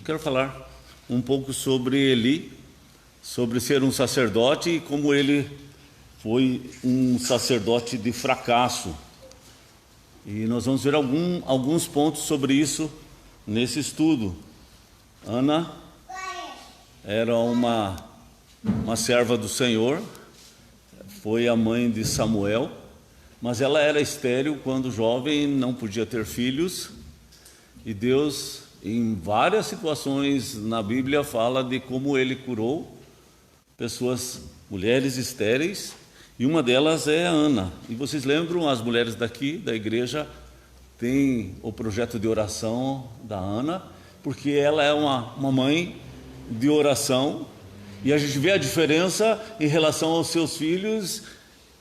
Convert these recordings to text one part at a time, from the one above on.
Eu quero falar um pouco sobre Eli, sobre ser um sacerdote e como ele foi um sacerdote de fracasso. E nós vamos ver alguns pontos sobre isso nesse estudo. Ana era uma serva do Senhor, foi a mãe de Samuel, mas ela era estéril quando jovem, não podia ter filhos, e Deus, em várias situações na Bíblia, fala de como ele curou pessoas, mulheres estéreis, e uma delas é a Ana. E vocês lembram, as mulheres daqui da igreja têm o projeto de oração da Ana, porque ela é uma mãe de oração, e a gente vê a diferença em relação aos seus filhos,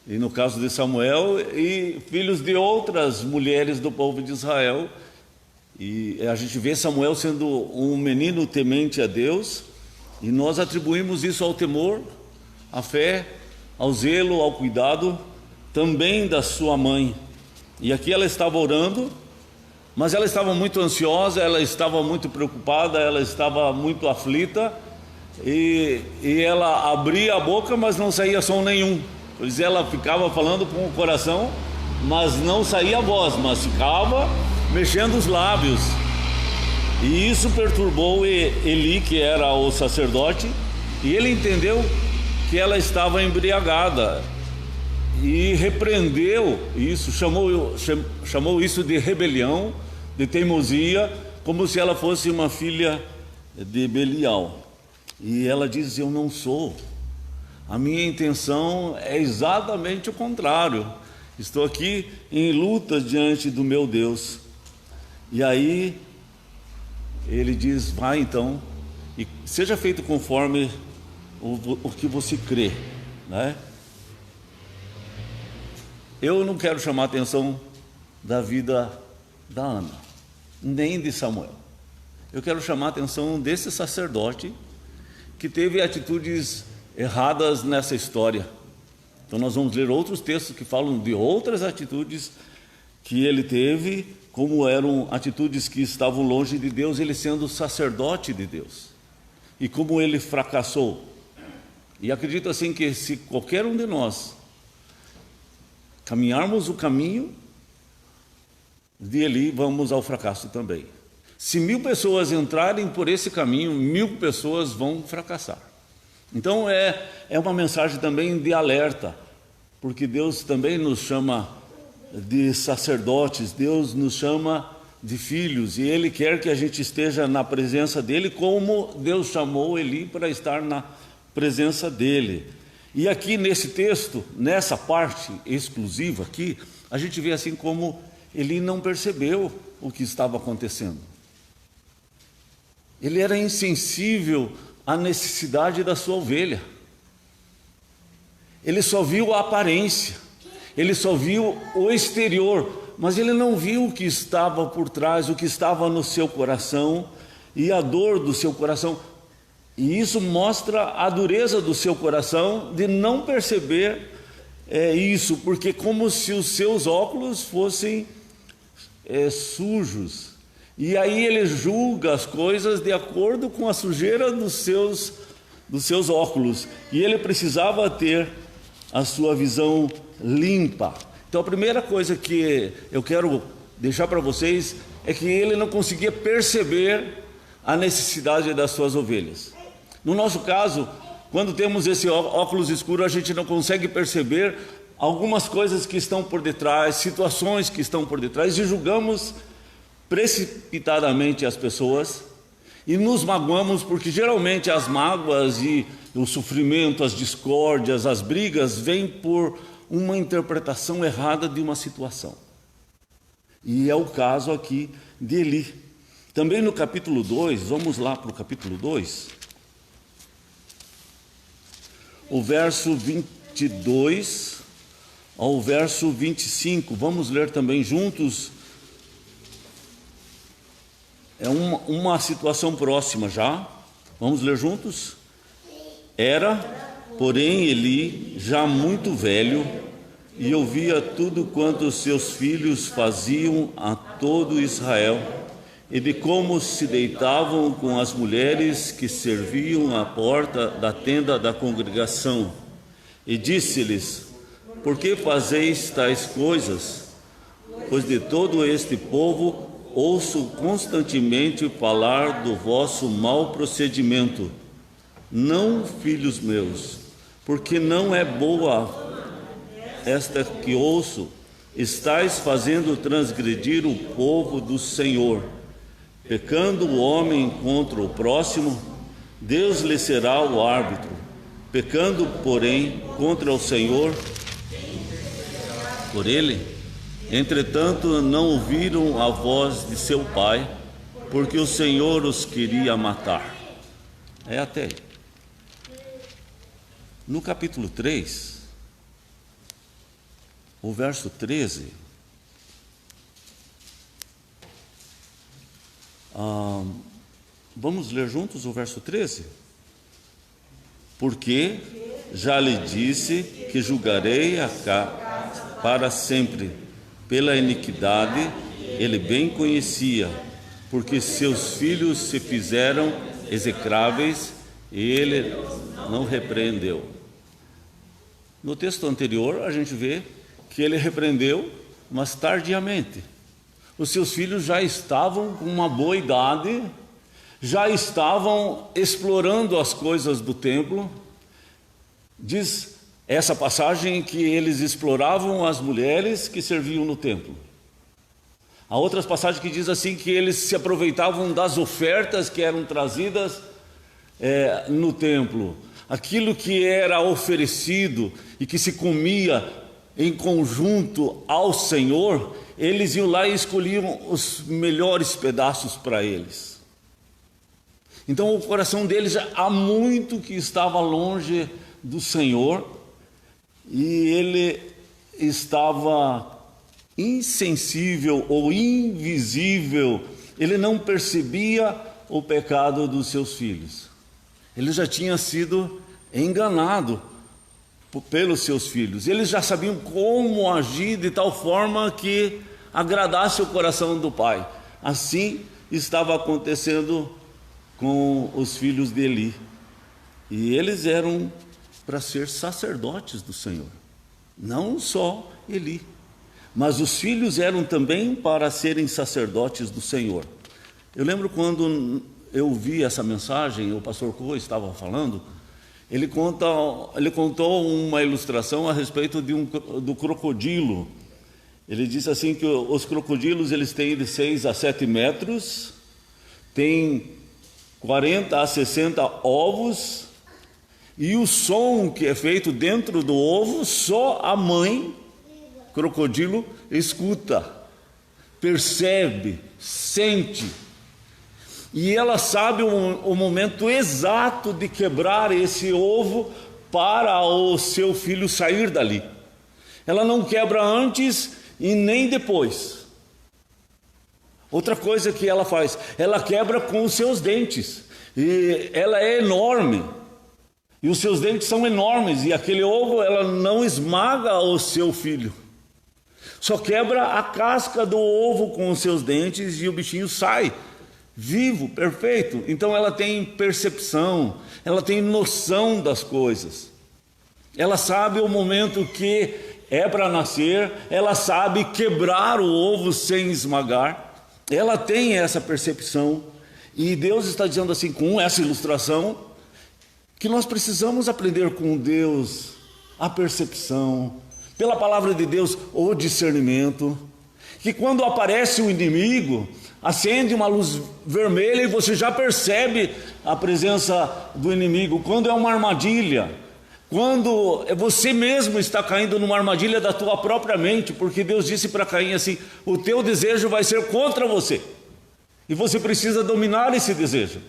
e no caso de Samuel, e filhos de outras mulheres do povo de Israel. E a gente vê Samuel sendo um menino temente a Deus, e nós atribuímos isso ao temor, à fé, ao zelo, ao cuidado também da sua mãe. E aqui ela estava orando, mas ela estava muito ansiosa, ela estava muito preocupada, ela estava muito aflita, e ela abria a boca, mas não saía som nenhum. Pois ela ficava falando com o coração, mas não saía a voz, mas ficava mexendo os lábios. E isso perturbou Eli, que era o sacerdote, e ele entendeu que ela estava embriagada e repreendeu isso, chamou isso de rebelião, de teimosia, como se ela fosse uma filha de Belial. E ela diz: eu não sou, a minha intenção é exatamente o contrário, estou aqui em luta diante do meu Deus. E aí ele diz: vai então, e seja feito conforme o que você crê, né? Eu não quero chamar a atenção da vida da Ana, nem de Samuel. Eu quero chamar a atenção desse sacerdote que teve atitudes erradas nessa história. Então nós vamos ler outros textos que falam de outras atitudes que ele teve, como eram atitudes que estavam longe de Deus, ele sendo sacerdote de Deus, e como ele fracassou. E acredito assim que se qualquer um de nós caminharmos o caminho de Eli, vamos ao fracasso também. Se 1000 pessoas entrarem por esse caminho, 1000 pessoas vão fracassar. Então é uma mensagem também de alerta, porque Deus também nos chama de sacerdotes, Deus nos chama de filhos, e Ele quer que a gente esteja na presença dEle, como Deus chamou Eli para estar na presença dEle. E aqui nesse texto, nessa parte exclusiva aqui, a gente vê assim como Eli não percebeu o que estava acontecendo. Ele era insensível à necessidade da sua ovelha. Ele só viu a aparência, ele só viu o exterior, mas ele não viu o que estava por trás, o que estava no seu coração e a dor do seu coração. E isso mostra a dureza do seu coração de não perceber isso, porque como se os seus óculos fossem sujos. E aí ele julga as coisas de acordo com a sujeira dos seus óculos. E ele precisava ter a sua visão limpa. Então a primeira coisa que eu quero deixar para vocês é que ele não conseguia perceber a necessidade das suas ovelhas. No nosso caso, quando temos esse óculos escuro, a gente não consegue perceber algumas coisas que estão por detrás, situações que estão por detrás, e julgamos precipitadamente as pessoas e nos magoamos, porque geralmente as mágoas e o sofrimento, as discórdias, as brigas vêm por uma interpretação errada de uma situação. E é o caso aqui de Eli. Também no capítulo 2, vamos lá para o capítulo 2, o verso 22 ao verso 25, vamos ler também juntos. É uma situação próxima já, vamos ler juntos? Era, porém, Eli já muito velho, e ouvia tudo quanto seus filhos faziam a todo Israel, e de como se deitavam com as mulheres que serviam à porta da tenda da congregação. E disse-lhes: por que fazeis tais coisas? Pois de todo este povo ouço constantemente falar do vosso mau procedimento. Não, filhos meus, porque não é boa esta que ouço, estais fazendo transgredir o povo do Senhor. Pecando o homem contra o próximo, Deus lhe será o árbitro. Pecando, porém, contra o Senhor, por ele, entretanto, não ouviram a voz de seu pai, porque o Senhor os queria matar. É até aí. No capítulo 3, o verso 13, vamos ler juntos o verso 13? Porque já lhe disse que julgarei a casa para sempre. Pela iniquidade ele bem conhecia, porque seus filhos se fizeram execráveis e ele não repreendeu. No texto anterior a gente vê que ele repreendeu, mas tardiamente. Os seus filhos já estavam com uma boa idade, já estavam explorando as coisas do templo. Diz essa passagem que eles exploravam as mulheres que serviam no templo. Há outras passagens que diz assim que eles se aproveitavam das ofertas que eram trazidas no templo. Aquilo que era oferecido e que se comia em conjunto ao Senhor, eles iam lá e escolhiam os melhores pedaços para eles. Então o coração deles há muito que estava longe do Senhor, e ele estava insensível ou invisível, ele não percebia o pecado dos seus filhos. Ele já tinha sido enganado pelos seus filhos. Eles já sabiam como agir de tal forma que agradasse o coração do pai. Assim estava acontecendo com os filhos de Eli. E eles eram para ser sacerdotes do Senhor. Não só Eli, mas os filhos eram também para serem sacerdotes do Senhor. Eu lembro quando eu vi essa mensagem, o pastor Coe estava falando, ele contou uma ilustração a respeito do crocodilo. Ele disse assim que os crocodilos eles têm de 6 a 7 metros, têm 40 a 60 ovos, e o som que é feito dentro do ovo, só a mãe crocodilo escuta, percebe, sente. E ela sabe o momento exato de quebrar esse ovo para o seu filho sair dali. Ela não quebra antes e nem depois. Outra coisa que ela faz, ela quebra com os seus dentes. E ela é enorme. E os seus dentes são enormes. E aquele ovo, ela não esmaga o seu filho. Só quebra a casca do ovo com os seus dentes e o bichinho sai vivo, perfeito. Então ela tem percepção, ela tem noção das coisas. Ela sabe o momento que é para nascer, ela sabe quebrar o ovo sem esmagar. Ela tem essa percepção. E Deus está dizendo assim, com essa ilustração, que nós precisamos aprender com Deus a percepção, pela palavra de Deus o discernimento, que quando aparece o inimigo, acende uma luz vermelha e você já percebe a presença do inimigo. Quando é uma armadilha, quando você mesmo está caindo numa armadilha da tua própria mente, porque Deus disse para Caim assim, o teu desejo vai ser contra você, e você precisa dominar esse desejo.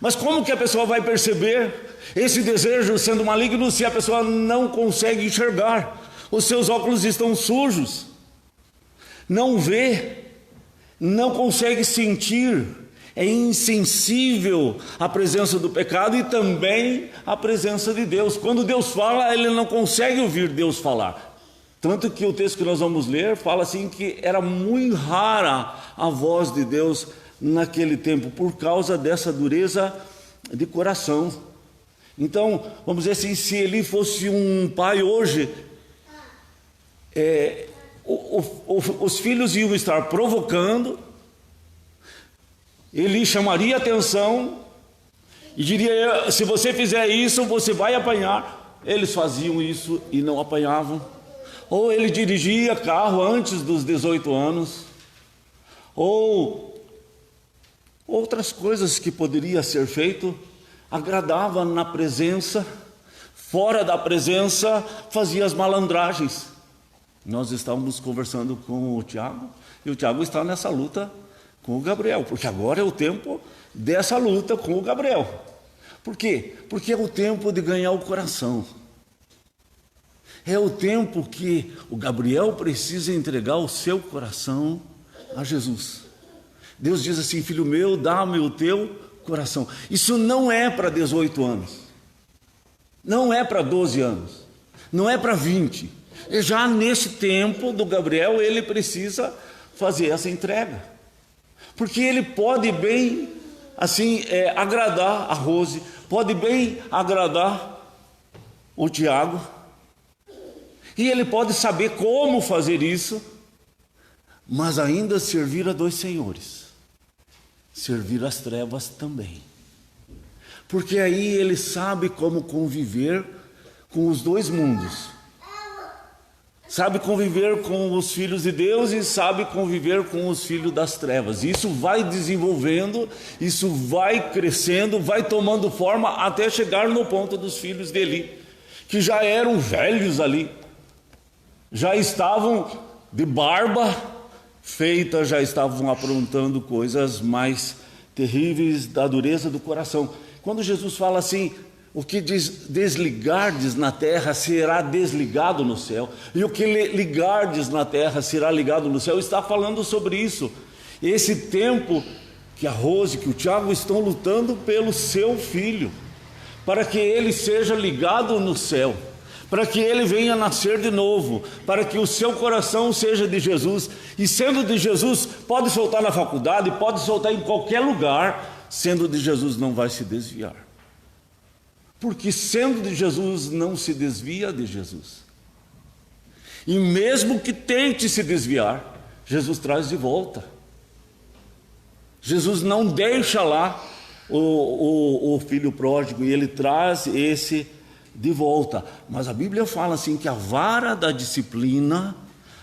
Mas como que a pessoa vai perceber esse desejo sendo maligno se a pessoa não consegue enxergar? Os seus óculos estão sujos, não vê, não consegue sentir, é insensível à presença do pecado e também à presença de Deus. Quando Deus fala, ele não consegue ouvir Deus falar. Tanto que o texto que nós vamos ler fala assim que era muito rara a voz de Deus naquele tempo, por causa dessa dureza de coração. Então, vamos dizer assim, se Eli fosse um pai hoje, os filhos iam estar provocando, Eli chamaria atenção e diria: se você fizer isso, você vai apanhar. Eles faziam isso e não apanhavam. Ou ele dirigia carro antes dos 18 anos, ou outras coisas que poderia ser feito, agradava na presença, fora da presença fazia as malandragens. Nós estávamos conversando com o Tiago, e o Tiago está nessa luta com o Gabriel, porque agora é o tempo dessa luta com o Gabriel. Por quê? Porque é o tempo de ganhar o coração. É o tempo que o Gabriel precisa entregar o seu coração a Jesus. Deus diz assim: filho meu, dá-me o teu coração. Isso não é para 18 anos, não é para 12 anos, não é para 20. E já nesse tempo do Gabriel, ele precisa fazer essa entrega, porque ele pode bem assim agradar a Rose, pode bem agradar o Tiago, e ele pode saber como fazer isso, mas ainda servir a dois senhores, servir as trevas também, porque aí ele sabe como conviver com os dois mundos, sabe conviver com os filhos de Deus e sabe conviver com os filhos das trevas. Isso vai desenvolvendo, isso vai crescendo, vai tomando forma até chegar no ponto dos filhos de Eli, que já eram velhos ali, já estavam de barba feita, já estavam aprontando coisas mais terríveis da dureza do coração. Quando Jesus fala assim: o que desligardes na terra será desligado no céu, e o que ligardes na terra será ligado no céu, está falando sobre isso. Esse tempo que a Rose, que o Tiago estão lutando pelo seu filho, para que ele seja ligado no céu, para que ele venha nascer de novo, para que o seu coração seja de Jesus, e sendo de Jesus, pode soltar na faculdade, pode soltar em qualquer lugar, sendo de Jesus não vai se desviar, porque sendo de Jesus não se desvia de Jesus, e mesmo que tente se desviar, Jesus traz de volta. Jesus não deixa lá o filho pródigo, e ele traz esse de volta. Mas a Bíblia fala assim que a vara da disciplina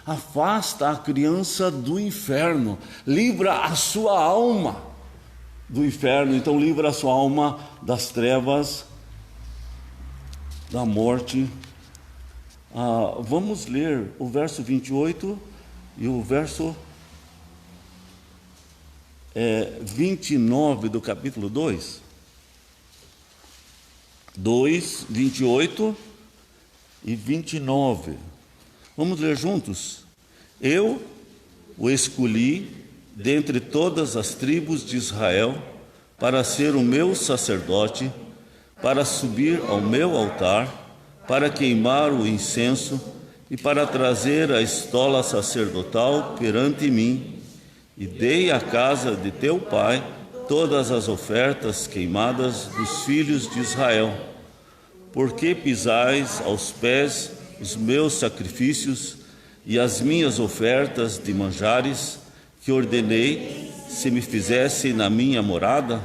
afasta a criança do inferno, livra a sua alma do inferno, então livra a sua alma das trevas, da morte. Vamos ler o verso 28 e o verso 29 do capítulo 2, 28 e 29. Vamos ler juntos? Eu o escolhi dentre todas as tribos de Israel para ser o meu sacerdote, para subir ao meu altar, para queimar o incenso e para trazer a estola sacerdotal perante mim. E dei à casa de teu pai todas as ofertas queimadas dos filhos de Israel. Porque pisais aos pés os meus sacrifícios e as minhas ofertas de manjares, que ordenei se me fizesse na minha morada?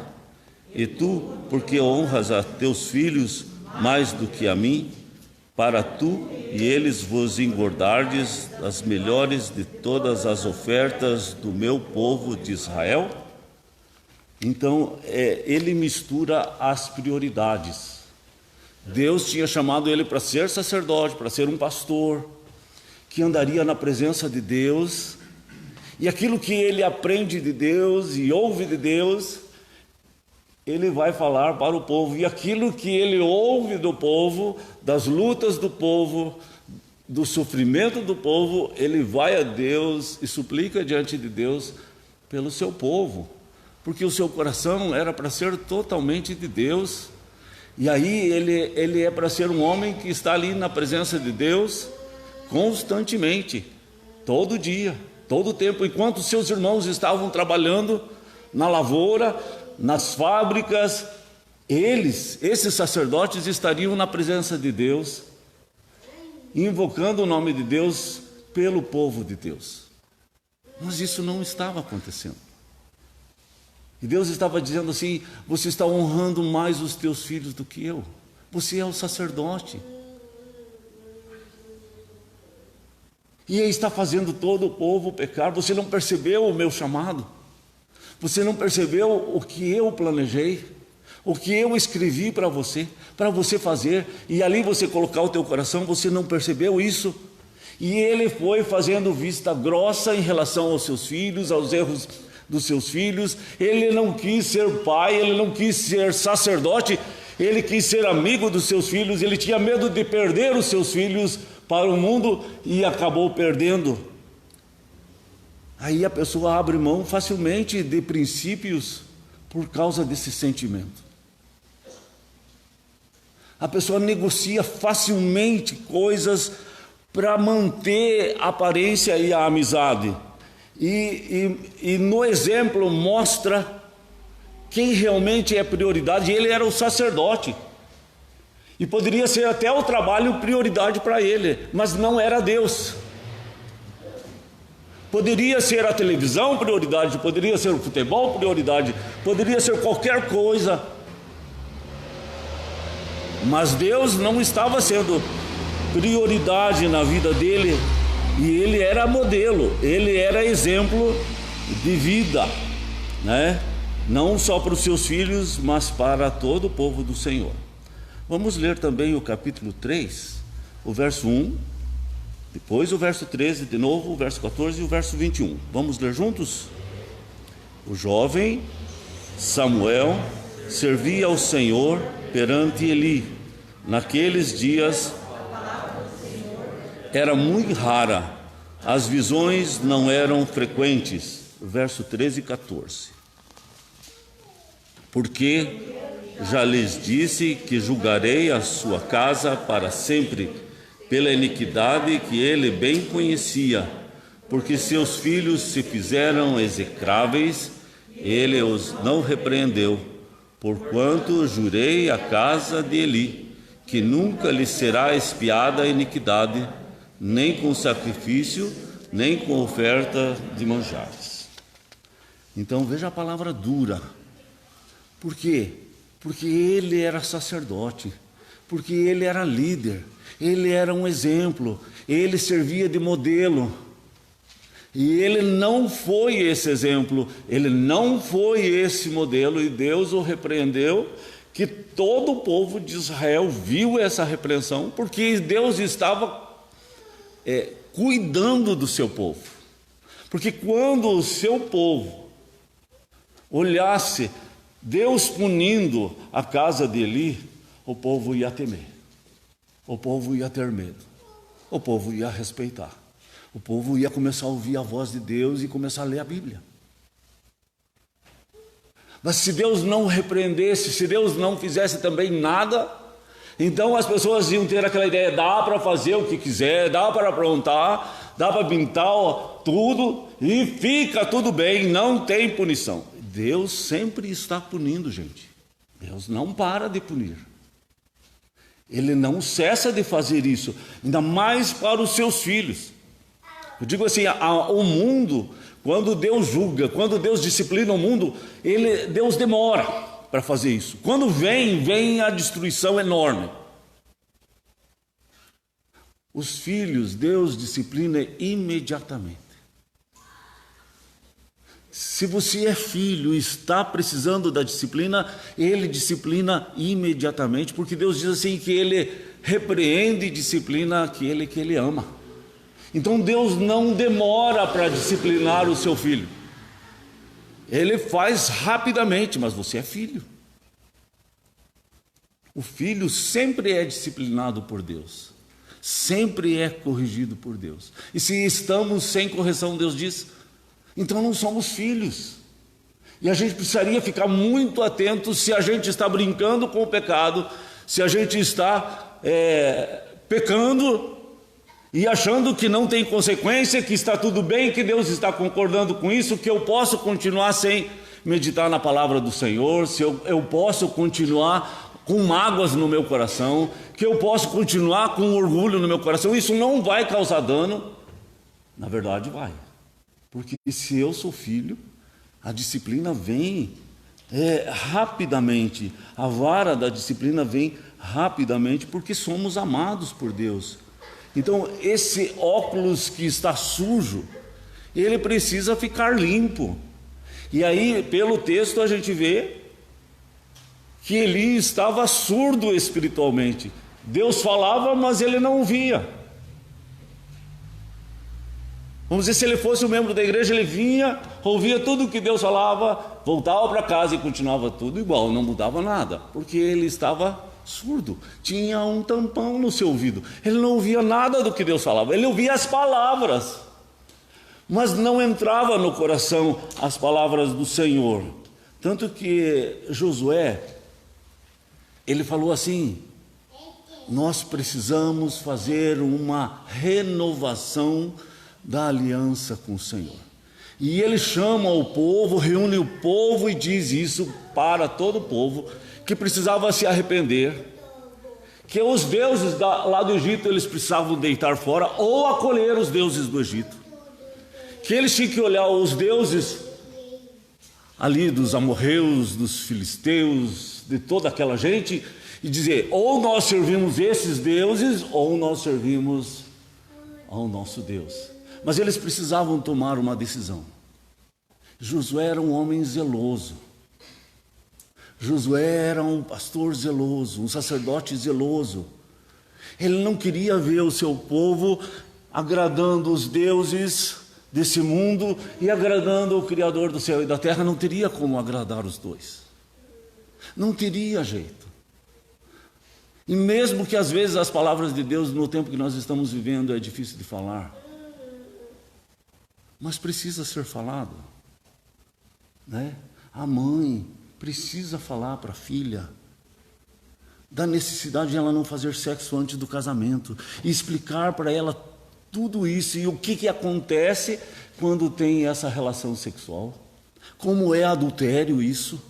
E tu, porque honras a teus filhos mais do que a mim, para tu e eles vos engordardes as melhores de todas as ofertas do meu povo de Israel? Então, ele mistura as prioridades. Deus tinha chamado ele para ser sacerdote, para ser um pastor, que andaria na presença de Deus, e aquilo que ele aprende de Deus e ouve de Deus, ele vai falar para o povo, e aquilo que ele ouve do povo, das lutas do povo, do sofrimento do povo, ele vai a Deus e suplica diante de Deus pelo seu povo, porque o seu coração era para ser totalmente de Deus. E aí ele é para ser um homem que está ali na presença de Deus, constantemente, todo dia, todo tempo, enquanto seus irmãos estavam trabalhando na lavoura, nas fábricas, esses sacerdotes estariam na presença de Deus, invocando o nome de Deus pelo povo de Deus. Mas isso não estava acontecendo. E Deus estava dizendo assim: você está honrando mais os teus filhos do que eu. Você é o sacerdote. E está fazendo todo o povo pecar. Você não percebeu o meu chamado? Você não percebeu o que eu planejei? O que eu escrevi para você fazer? E ali você colocar o teu coração, você não percebeu isso? E ele foi fazendo vista grossa em relação aos seus filhos, aos erros dos seus filhos. Ele não quis ser pai, ele não quis ser sacerdote, ele quis ser amigo dos seus filhos. Ele tinha medo de perder os seus filhos para o mundo e acabou perdendo. Aí a pessoa abre mão facilmente de princípios por causa desse sentimento. A pessoa negocia facilmente coisas para manter a aparência e a amizade. E no exemplo mostra quem realmente é prioridade. Ele era o sacerdote. E poderia ser até o trabalho prioridade para ele, mas não era Deus. Poderia ser a televisão prioridade, poderia ser o futebol prioridade, poderia ser qualquer coisa. Mas Deus não estava sendo prioridade na vida dele, e ele era modelo, ele era exemplo de vida, né? Não só para os seus filhos, mas para todo o povo do Senhor. Vamos ler também o capítulo 3, o verso 1, depois o verso 13, de novo o verso 14 e o verso 21. Vamos ler juntos? O jovem Samuel servia ao Senhor perante Eli. Naqueles dias era muito rara, as visões não eram frequentes. Verso 13 e 14. Porque já lhes disse que julgarei a sua casa para sempre, pela iniquidade que ele bem conhecia, porque seus filhos se fizeram execráveis, ele os não repreendeu, porquanto jurei à casa de Eli, que nunca lhe será expiada a iniquidade, nem com sacrifício, nem com oferta de manjares. Então veja a palavra dura. Por quê? Porque ele era sacerdote, porque ele era líder, ele era um exemplo, ele servia de modelo. E ele não foi esse exemplo, ele não foi esse modelo, e Deus o repreendeu, que todo o povo de Israel viu essa repreensão, porque Deus estava cuidando do seu povo. Porque quando o seu povo olhasse Deus punindo a casa de Eli, o povo ia temer, o povo ia ter medo, o povo ia respeitar, o povo ia começar a ouvir a voz de Deus e começar a ler a Bíblia. Mas se Deus não repreendesse, se Deus não fizesse também nada, então as pessoas iam ter aquela ideia: dá para fazer o que quiser, dá para aprontar, dá para pintar tudo e fica tudo bem, não tem punição. Deus sempre está punindo, gente. Deus não para de punir. Ele não cessa de fazer isso, ainda mais para os seus filhos. Eu digo assim, o mundo, quando Deus julga, quando Deus disciplina o mundo, Deus demora para fazer isso. Quando vem a destruição enorme. Os filhos, Deus disciplina imediatamente. Se você é filho e está precisando da disciplina, Ele disciplina imediatamente, porque Deus diz assim que Ele repreende e disciplina aquele que Ele ama. Então Deus não demora para disciplinar o seu filho. Ele faz rapidamente, mas você é filho. O filho sempre é disciplinado por Deus, sempre é corrigido por Deus. E se estamos sem correção, Deus diz, então não somos filhos. E a gente precisaria ficar muito atento se a gente está brincando com o pecado, se a gente está pecando e achando que não tem consequência, que está tudo bem, que Deus está concordando com isso, que eu posso continuar sem meditar na palavra do Senhor, se eu posso continuar com mágoas no meu coração, que eu posso continuar com orgulho no meu coração, isso não vai causar dano. Na verdade vai, porque se eu sou filho, a disciplina vem rapidamente, a vara da disciplina vem rapidamente, porque somos amados por Deus. Então esse óculos que está sujo, ele precisa ficar limpo. E aí pelo texto a gente vê que Eli estava surdo espiritualmente. Deus falava, mas ele não ouvia. Vamos dizer, se ele fosse um membro da igreja, ele vinha, ouvia tudo o que Deus falava, voltava para casa e continuava tudo igual, não mudava nada, porque ele estava surdo, tinha um tampão no seu ouvido, ele não ouvia nada do que Deus falava, ele ouvia as palavras, mas não entrava no coração as palavras do Senhor. Tanto que Josué, ele falou assim: nós precisamos fazer uma renovação da aliança com o Senhor. E ele chama o povo, reúne o povo e diz isso para todo o povo, que precisava se arrepender, que os deuses lá do Egito eles precisavam deitar fora ou acolher os deuses do Egito, que eles tinham que olhar os deuses ali dos amorreus, dos filisteus, de toda aquela gente e dizer: ou nós servimos esses deuses ou nós servimos ao nosso Deus. Mas eles precisavam tomar uma decisão. Josué era um homem zeloso. Josué era um pastor zeloso, um sacerdote zeloso. Ele não queria ver o seu povo agradando os deuses desse mundo e agradando o Criador do céu e da terra. Não teria como agradar os dois. Não teria jeito. E mesmo que às vezes as palavras de Deus no tempo que nós estamos vivendo é difícil de falar, mas precisa ser falado, né? A mãe precisa falar para a filha da necessidade de ela não fazer sexo antes do casamento e explicar para ela tudo isso e o que acontece quando tem essa relação sexual, como é adultério isso,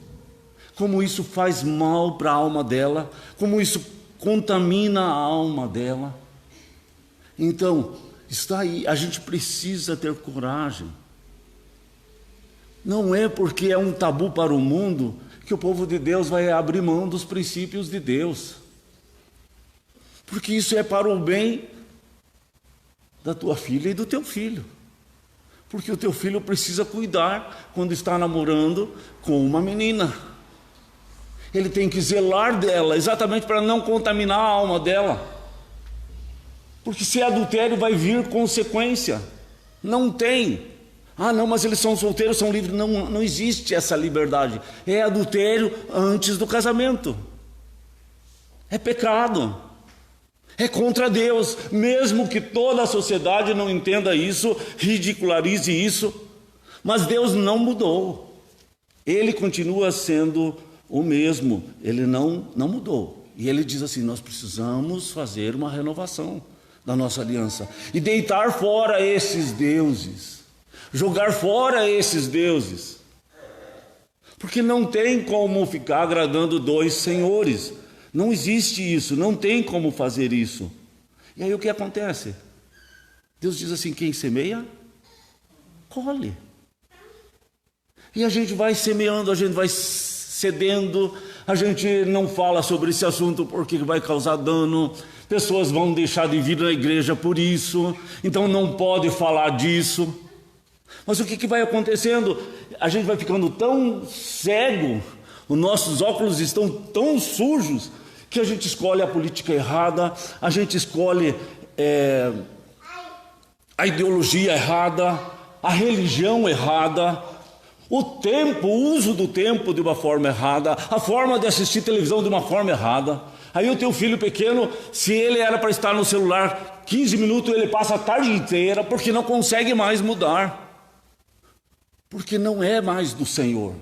como isso faz mal para a alma dela, como isso contamina a alma dela. Então está aí, a gente precisa ter coragem. Não é porque é um tabu para o mundo que o povo de Deus vai abrir mão dos princípios de Deus, porque isso é para o bem da tua filha e do teu filho, porque o teu filho precisa cuidar quando está namorando com uma menina, ele tem que zelar dela, exatamente para não contaminar a alma dela. Porque se é adultério vai vir consequência. Não tem. Ah não, mas eles são solteiros, são livres. Não existe essa liberdade. É adultério antes do casamento. É pecado. É contra Deus. Mesmo que toda a sociedade não entenda isso, ridicularize isso. Mas Deus não mudou. Ele continua sendo o mesmo. Ele não mudou. E ele diz assim: nós precisamos fazer uma renovação da nossa aliança e deitar fora esses deuses, jogar fora esses deuses, porque não tem como ficar agradando dois senhores, não existe isso, não tem como fazer isso. E aí o que acontece? Deus diz assim: quem semeia, colhe. E a gente vai semeando, a gente vai cedendo, a gente não fala sobre esse assunto porque vai causar dano, pessoas vão deixar de vir na igreja por isso, então não pode falar disso. Mas o que vai acontecendo? A gente vai ficando tão cego, os nossos óculos estão tão sujos, que a gente escolhe a política errada, a gente escolhe a ideologia errada, a religião errada, o uso do tempo de uma forma errada, a forma de assistir televisão de uma forma errada. Aí o teu filho pequeno, se ele era para estar no celular 15 minutos, ele passa a tarde inteira, porque não consegue mais mudar, porque não é mais do Senhor.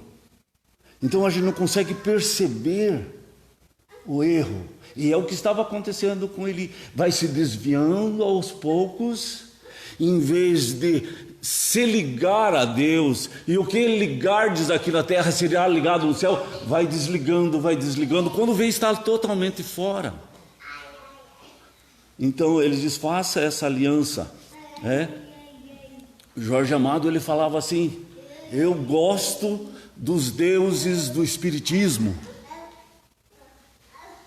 Então a gente não consegue perceber o erro. E é o que estava acontecendo com ele. Vai se desviando aos poucos, em vez de se ligar a Deus, e o que ligardes aqui na terra será ligado no céu, vai desligando, quando vê está totalmente fora. Então ele diz, faça essa aliança. Jorge Amado, ele falava assim, eu gosto dos deuses do espiritismo,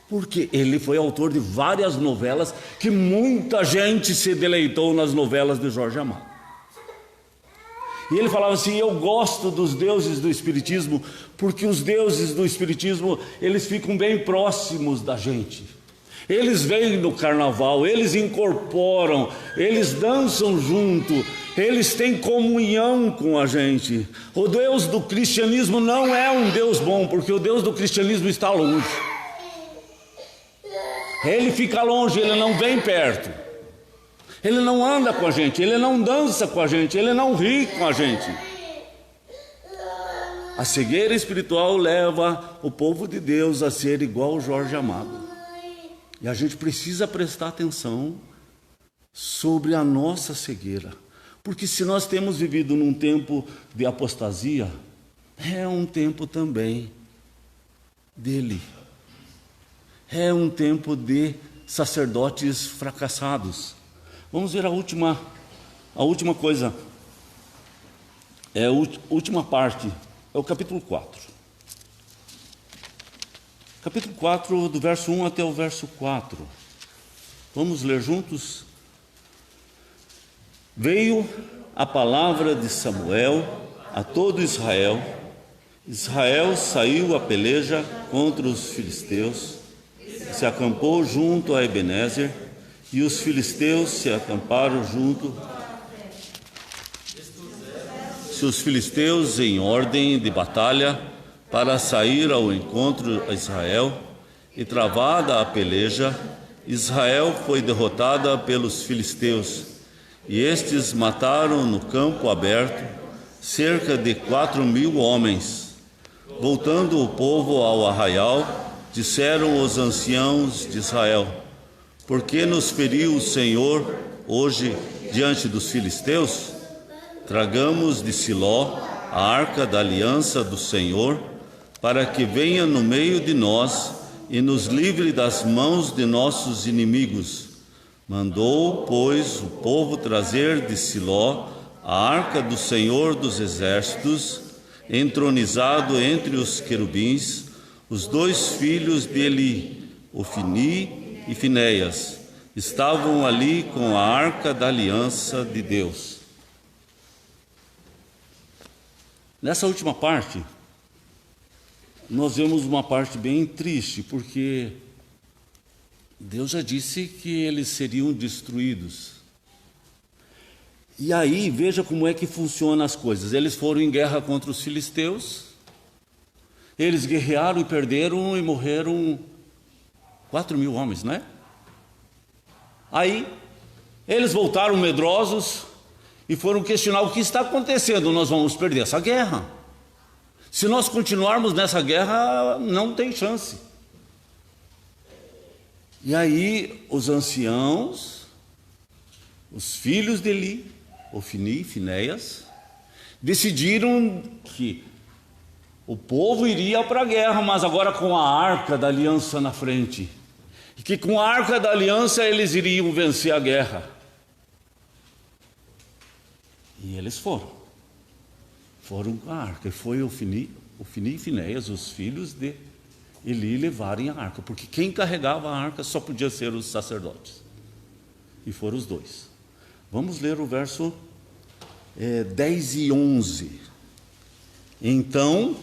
porque ele foi autor de várias novelas, que muita gente se deleitou nas novelas de Jorge Amado. E ele falava assim, eu gosto dos deuses do espiritismo, porque os deuses do espiritismo, eles ficam bem próximos da gente. Eles vêm no carnaval, eles incorporam, eles dançam junto, eles têm comunhão com a gente. O Deus do cristianismo não é um Deus bom, porque o Deus do cristianismo está longe. Ele fica longe, ele não vem perto. Ele não anda com a gente, ele não dança com a gente, ele não ri com a gente. A cegueira espiritual leva o povo de Deus a ser igual ao Jorge Amado. E a gente precisa prestar atenção sobre a nossa cegueira. Porque se nós temos vivido num tempo de apostasia, é um tempo também dele. É um tempo de sacerdotes fracassados. Vamos ver a última coisa, a última parte, é o capítulo 4. Capítulo 4, do verso 1 até o verso 4. Vamos ler juntos? Veio a palavra de Samuel a todo Israel. Israel saiu a peleja contra os filisteus, se acampou junto a Ebenezer, e os filisteus se acamparam junto. Se os filisteus em ordem de batalha para sair ao encontro a Israel, e travada a peleja, Israel foi derrotada pelos filisteus, e estes mataram no campo aberto cerca de 4.000 homens. Voltando o povo ao arraial, disseram os anciãos de Israel: por que nos feriu o Senhor hoje diante dos filisteus? Tragamos de Siló a arca da aliança do Senhor, para que venha no meio de nós e nos livre das mãos de nossos inimigos. Mandou, pois, o povo trazer de Siló a arca do Senhor dos exércitos, entronizado entre os querubins, os 2 filhos de Eli, Ofni e Finéias, estavam ali com a arca da aliança de Deus. Nessa última parte, nós vemos uma parte bem triste, porque Deus já disse que eles seriam destruídos. E aí, veja como é que funcionam as coisas. Eles foram em guerra contra os filisteus, eles guerrearam e perderam e morreram 4.000 homens, não é? Aí, eles voltaram medrosos e foram questionar o que está acontecendo. Nós vamos perder essa guerra. Se nós continuarmos nessa guerra, não tem chance. E aí, os anciãos, os filhos de Eli, Ofni e Finéias, decidiram que o povo iria para a guerra, mas agora com a arca da aliança na frente. E que com a arca da aliança eles iriam vencer a guerra. E eles foram com a arca. E foi Ofni e Finéias, os filhos de Eli, levarem a arca. Porque quem carregava a arca só podia ser os sacerdotes. E foram os 2. Vamos ler o verso 10 e 11. Então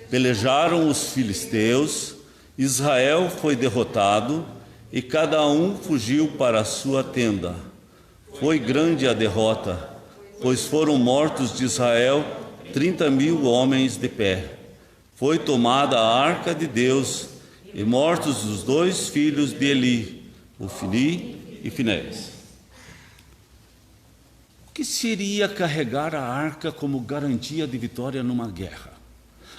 pelejaram os filisteus, Israel foi derrotado e cada um fugiu para a sua tenda. Foi grande a derrota, pois foram mortos de Israel 30.000 homens de pé. Foi tomada a arca de Deus e mortos os 2 filhos de Eli, Ofni e Finéias. O que seria carregar a arca como garantia de vitória numa guerra?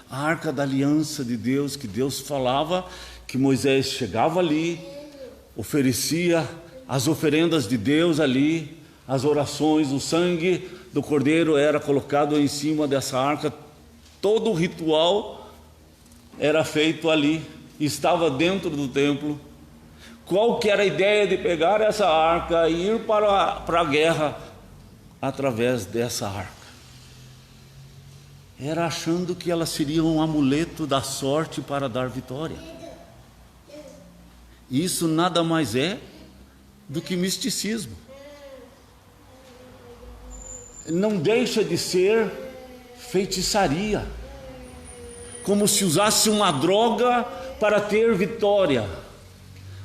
a arca da aliança de Deus, que Deus falava que Moisés chegava ali, oferecia as oferendas de Deus ali, as orações, o sangue do cordeiro era colocado em cima dessa arca, todo o ritual era feito ali, estava dentro do templo. Qual que era a ideia de pegar essa arca e ir para a guerra através dessa arca? Era achando que ela seria um amuleto da sorte para dar vitória. Isso nada mais é do que misticismo. Não deixa de ser feitiçaria, como se usasse uma droga para ter vitória,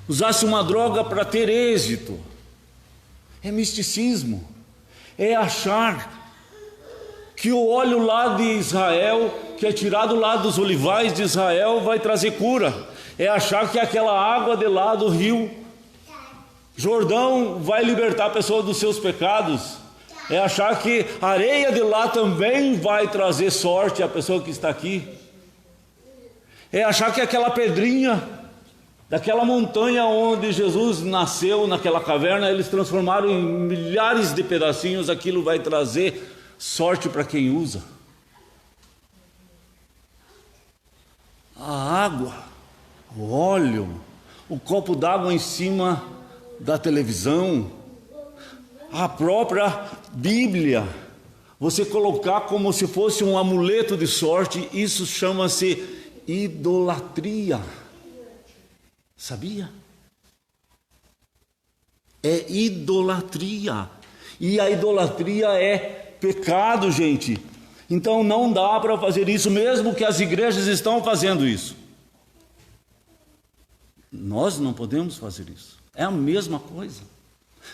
usasse uma droga para ter êxito. É misticismo, é achar que o óleo lá de Israel, que é tirado lá dos olivais de Israel, vai trazer cura. É achar que aquela água de lá do rio Jordão vai libertar a pessoa dos seus pecados. É achar que a areia de lá também vai trazer sorte à pessoa que está aqui. É achar que aquela pedrinha daquela montanha onde Jesus nasceu, naquela caverna, eles transformaram em milhares de pedacinhos, aquilo vai trazer sorte para quem usa. A água, o óleo, o copo d'água em cima da televisão, a própria Bíblia, você colocar como se fosse um amuleto de sorte, isso chama-se idolatria. Sabia? É idolatria. E a idolatria é pecado, gente. Então não dá para fazer isso, mesmo que as igrejas estão fazendo isso. Nós não podemos fazer isso. É a mesma coisa.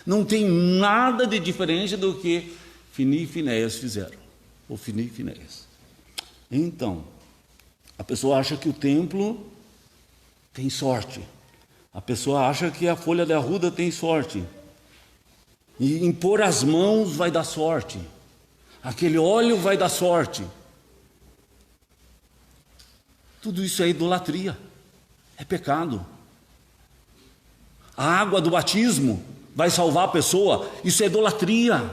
Não tem nada de diferente do que Fini e Finéias fizeram. Ou Fini e Finéias. Então, a pessoa acha que o templo tem sorte. A pessoa acha que a folha de arruda tem sorte. E impor as mãos vai dar sorte. Aquele óleo vai dar sorte. Tudo isso é idolatria. É pecado. A água do batismo vai salvar a pessoa. Isso é idolatria.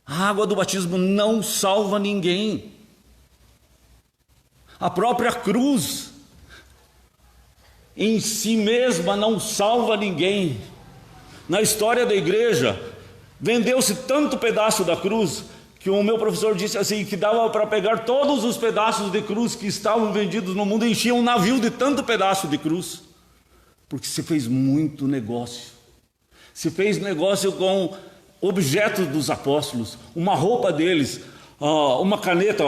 A água do batismo não salva ninguém. A própria cruz em si mesma não salva ninguém. Na história da igreja, vendeu-se tanto pedaço da cruz que o meu professor disse assim, que dava para pegar todos os pedaços de cruz que estavam vendidos no mundo, enchia um navio de tanto pedaço de cruz, porque se fez muito negócio. Se fez negócio com objetos dos apóstolos, uma roupa deles, uma caneta,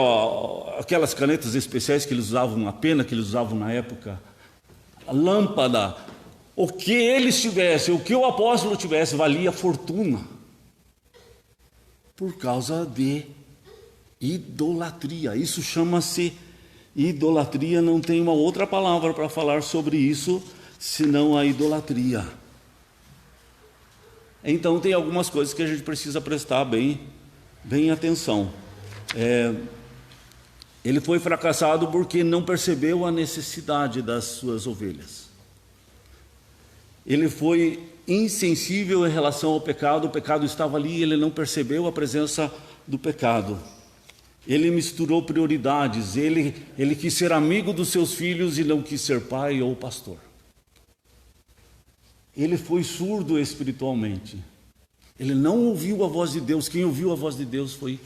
aquelas canetas especiais que eles usavam, a pena que eles usavam na época, a lâmpada, o que eles tivessem, o que o apóstolo tivesse, valia fortuna, por causa de idolatria. Isso chama-se idolatria, não tem uma outra palavra para falar sobre isso, senão a idolatria. Então tem algumas coisas que a gente precisa prestar bem atenção. Ele foi fracassado porque não percebeu a necessidade das suas ovelhas. Ele foi insensível em relação ao pecado, o pecado estava ali e ele não percebeu a presença do pecado. Ele misturou prioridades, ele quis ser amigo dos seus filhos e não quis ser pai ou pastor. Ele foi surdo espiritualmente. Ele não ouviu a voz de Deus. Quem ouviu a voz de Deus foi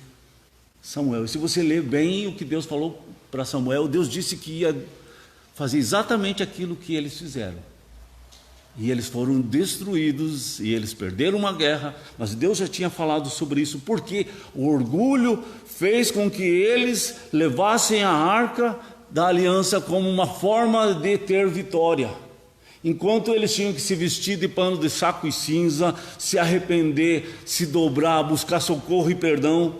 Samuel. E se você ler bem o que Deus falou para Samuel, Deus disse que ia fazer exatamente aquilo que eles fizeram. E eles foram destruídos, e eles perderam uma guerra, mas Deus já tinha falado sobre isso, porque o orgulho fez com que eles levassem a arca da aliança como uma forma de ter vitória. Enquanto eles tinham que se vestir de pano de saco e cinza, se arrepender, se dobrar, buscar socorro e perdão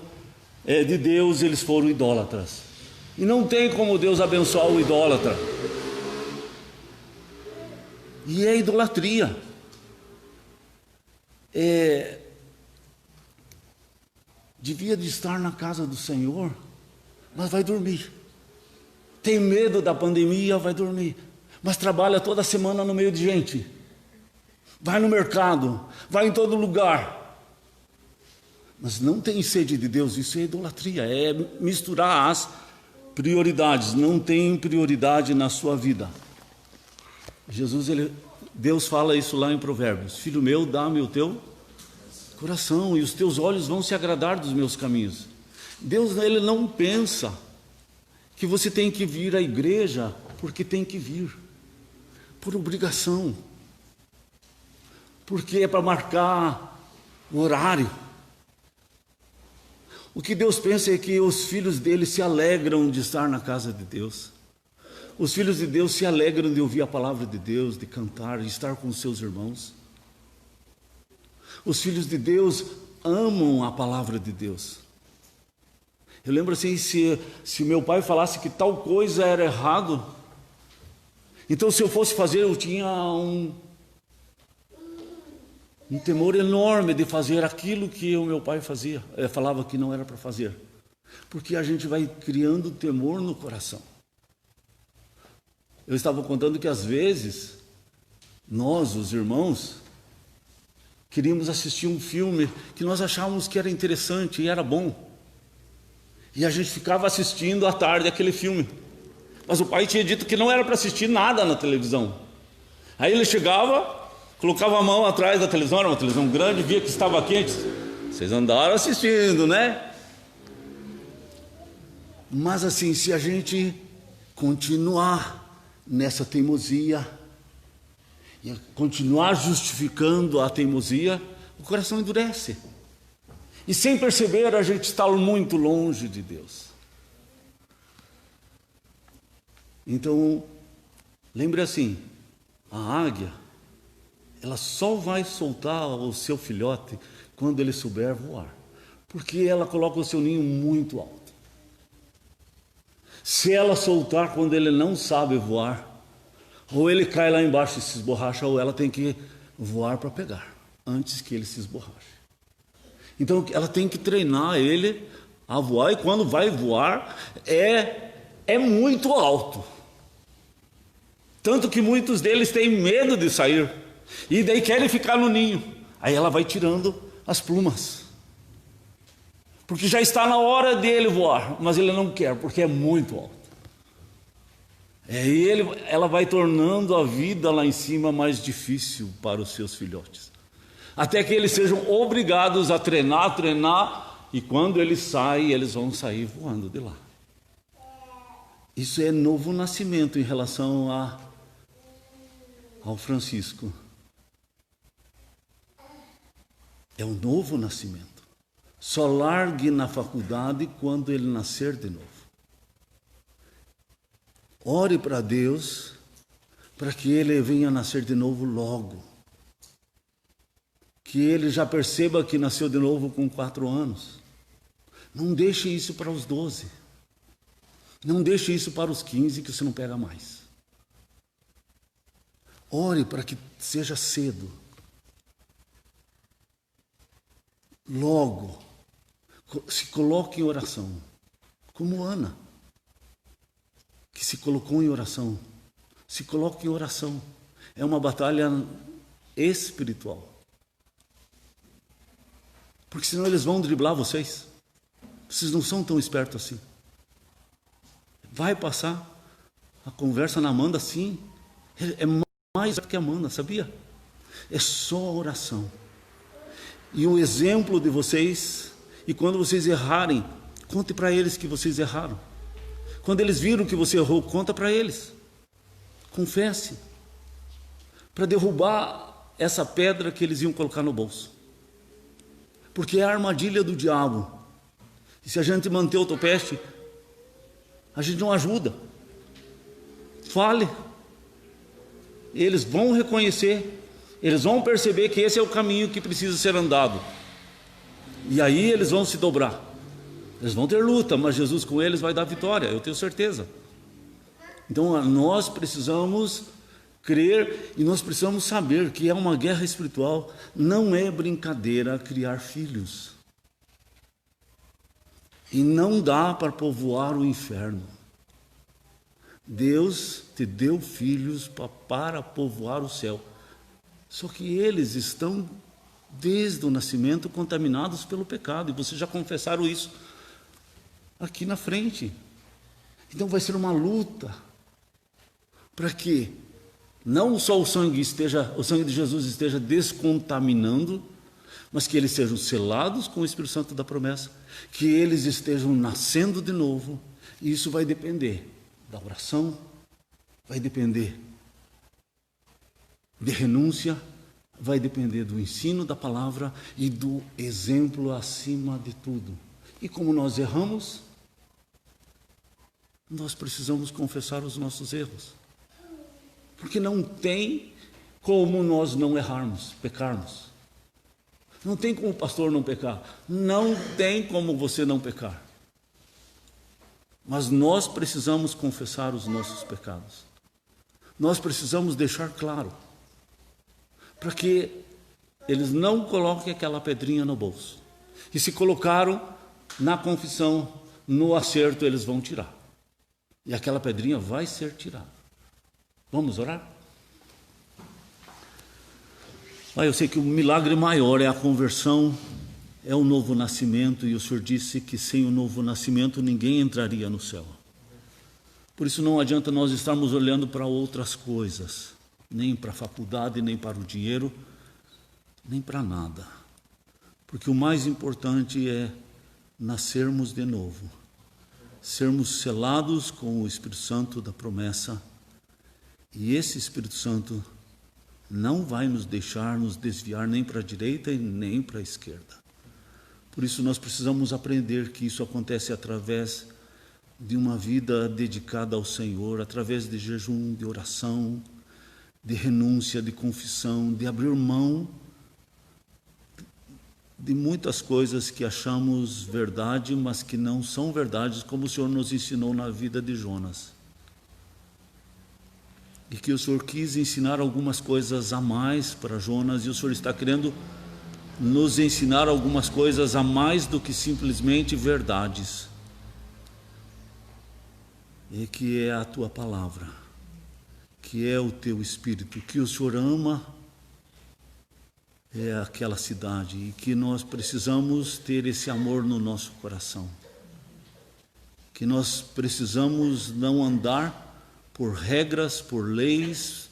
de Deus, eles foram idólatras. E não tem como Deus abençoar o idólatra. E é idolatria. Devia de estar na casa do Senhor, mas vai dormir. tem medo da pandemia, vai dormir, mas trabalha toda semana no meio de gente, vai no mercado, vai em todo lugar, mas não tem sede de Deus. Isso é idolatria, é misturar as prioridades. Não tem prioridade na sua vida. Deus fala isso lá em Provérbios: filho meu, dá-me o teu coração, e os teus olhos vão se agradar dos meus caminhos. Deus, ele não pensa que você tem que vir à igreja porque tem que vir, por obrigação, porque é para marcar o horário. O que Deus pensa é que os filhos dele se alegram de estar na casa de Deus. Os filhos de Deus se alegram de ouvir a palavra de Deus, de cantar, de estar com os seus irmãos. Os filhos de Deus amam a palavra de Deus. Eu lembro assim, se meu pai falasse que tal coisa era errado, então se eu fosse fazer, eu tinha um temor enorme de fazer aquilo que o meu pai falava que não era para fazer, porque a gente vai criando temor no coração. Eu estava contando que às vezes nós, os irmãos, queríamos assistir um filme que nós achávamos que era interessante e era bom, e a gente ficava assistindo à tarde aquele filme, mas o pai tinha dito que não era para assistir nada na televisão. Aí ele chegava, colocava a mão atrás da televisão, era uma televisão grande, via que estava quente. Vocês andaram assistindo, né? Mas assim, se a gente continuar nessa teimosia, e continuar justificando a teimosia, o coração endurece. E sem perceber, a gente está muito longe de Deus. Então, lembre assim, a águia, ela só vai soltar o seu filhote quando ele souber voar, porque ela coloca o seu ninho muito alto. Se ela soltar quando ele não sabe voar, ou ele cai lá embaixo e se esborracha, ou ela tem que voar para pegar, antes que ele se esborrache. Então ela tem que treinar ele a voar, e quando vai voar, é muito alto. Tanto que muitos deles têm medo de sair, e daí querem ficar no ninho. Aí ela vai tirando as plumas, porque já está na hora dele voar, mas ele não quer, porque é muito alto. Ela vai tornando a vida lá em cima mais difícil para os seus filhotes, até que eles sejam obrigados a treinar, e quando eles saem, eles vão sair voando de lá. Isso é novo nascimento em relação ao Francisco. É um novo nascimento. Só largue na faculdade quando ele nascer de novo. Ore para Deus, para que ele venha nascer de novo logo. Que ele já perceba que nasceu de novo com 4 anos. Não deixe isso para os 12. Não deixe isso para os 15, que você não pega mais. Ore para que seja cedo. Logo, se coloque em oração, como Ana, que se colocou em oração. Se coloque em oração. É uma batalha espiritual. Porque senão eles vão driblar vocês. Vocês não são tão espertos assim. Vai passar a conversa na Amanda, sim. É mais do que a Amanda, sabia? É só oração. E o exemplo de vocês, e quando vocês errarem, conte para eles que vocês erraram. Quando eles viram que você errou, conta para eles. Confesse. Para derrubar essa pedra que eles iam colocar no bolso. Porque é a armadilha do diabo. E se a gente manter o topete, a gente não ajuda. Fale. Eles vão reconhecer, eles vão perceber que esse é o caminho que precisa ser andado. E aí eles vão se dobrar. Eles vão ter luta, mas Jesus com eles vai dar vitória, eu tenho certeza. Então nós precisamos crer e nós precisamos saber que é uma guerra espiritual. Não é brincadeira criar filhos. E não dá para povoar o inferno. Deus te deu filhos para povoar o céu. Só que eles estão, desde o nascimento, contaminados pelo pecado. E vocês já confessaram isso aqui na frente. Então vai ser uma luta para que não só o sangue de Jesus esteja descontaminando, mas que eles sejam selados com o Espírito Santo da promessa, que eles estejam nascendo de novo. E isso vai depender da oração, vai depender de renúncia, vai depender do ensino da palavra e do exemplo acima de tudo. E como nós erramos, nós precisamos confessar os nossos erros. Porque não tem como nós não errarmos, pecarmos. Não tem como o pastor não pecar. Não tem como você não pecar. Mas nós precisamos confessar os nossos pecados. Nós precisamos deixar claro, para que eles não coloquem aquela pedrinha no bolso. E se colocaram na confissão, no acerto, eles vão tirar. E aquela pedrinha vai ser tirada. Vamos orar? Eu sei que o milagre maior é a conversão, é o novo nascimento, e o Senhor disse que sem o novo nascimento ninguém entraria no céu. Por isso não adianta nós estarmos olhando para outras coisas, nem para a faculdade, nem para o dinheiro, nem para nada. Porque o mais importante é nascermos de novo, sermos selados com o Espírito Santo da promessa, e esse Espírito Santo não vai nos deixar nos desviar nem para a direita e nem para a esquerda. Por isso nós precisamos aprender que isso acontece através de uma vida dedicada ao Senhor, através de jejum, de oração, de renúncia, de confissão, de abrir mão de muitas coisas que achamos verdade, mas que não são verdades, como o Senhor nos ensinou na vida de Jonas. E que o Senhor quis ensinar algumas coisas a mais para Jonas, e o Senhor está querendo nos ensinar algumas coisas a mais do que simplesmente verdades. E que é a tua palavra, que é o teu Espírito, que o Senhor ama é aquela cidade, e que nós precisamos ter esse amor no nosso coração. Que nós precisamos não andar por regras, por leis,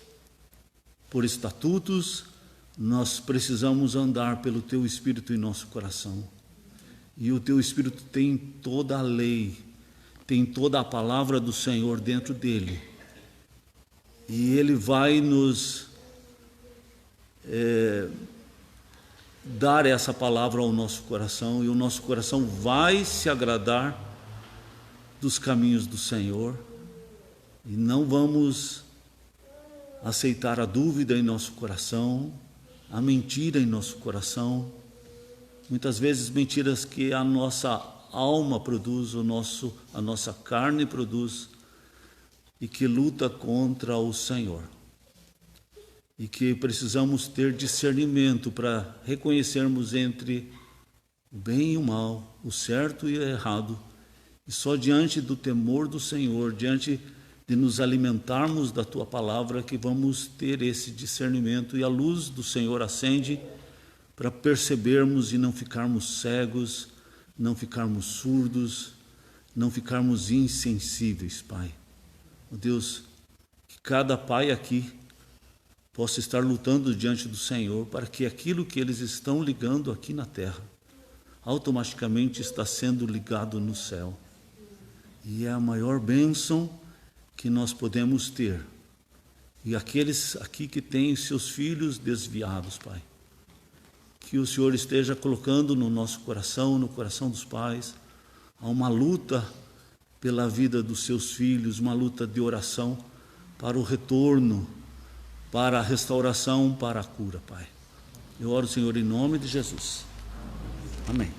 por estatutos, nós precisamos andar pelo Teu Espírito em nosso coração. E o Teu Espírito tem toda a lei, tem toda a palavra do Senhor dentro dele. E Ele vai nos dar essa palavra ao nosso coração, e o nosso coração vai se agradar dos caminhos do Senhor. E não vamos aceitar a dúvida em nosso coração, a mentira em nosso coração. Muitas vezes mentiras que a nossa alma produz, a nossa carne produz, e que luta contra o Senhor. E que precisamos ter discernimento para reconhecermos entre o bem e o mal, o certo e o errado. E só diante do temor do Senhor, diante de nos alimentarmos da Tua palavra, que vamos ter esse discernimento, e a luz do Senhor acende para percebermos e não ficarmos cegos, não ficarmos surdos, não ficarmos insensíveis, Pai. Ó Deus, que cada pai aqui possa estar lutando diante do Senhor para que aquilo que eles estão ligando aqui na terra automaticamente está sendo ligado no céu. E é a maior bênção que nós podemos ter. E aqueles aqui que têm seus filhos desviados, Pai, que o Senhor esteja colocando no nosso coração, no coração dos pais, há uma luta pela vida dos seus filhos, uma luta de oração para o retorno, para a restauração, para a cura, Pai. Eu oro, Senhor, em nome de Jesus. Amém.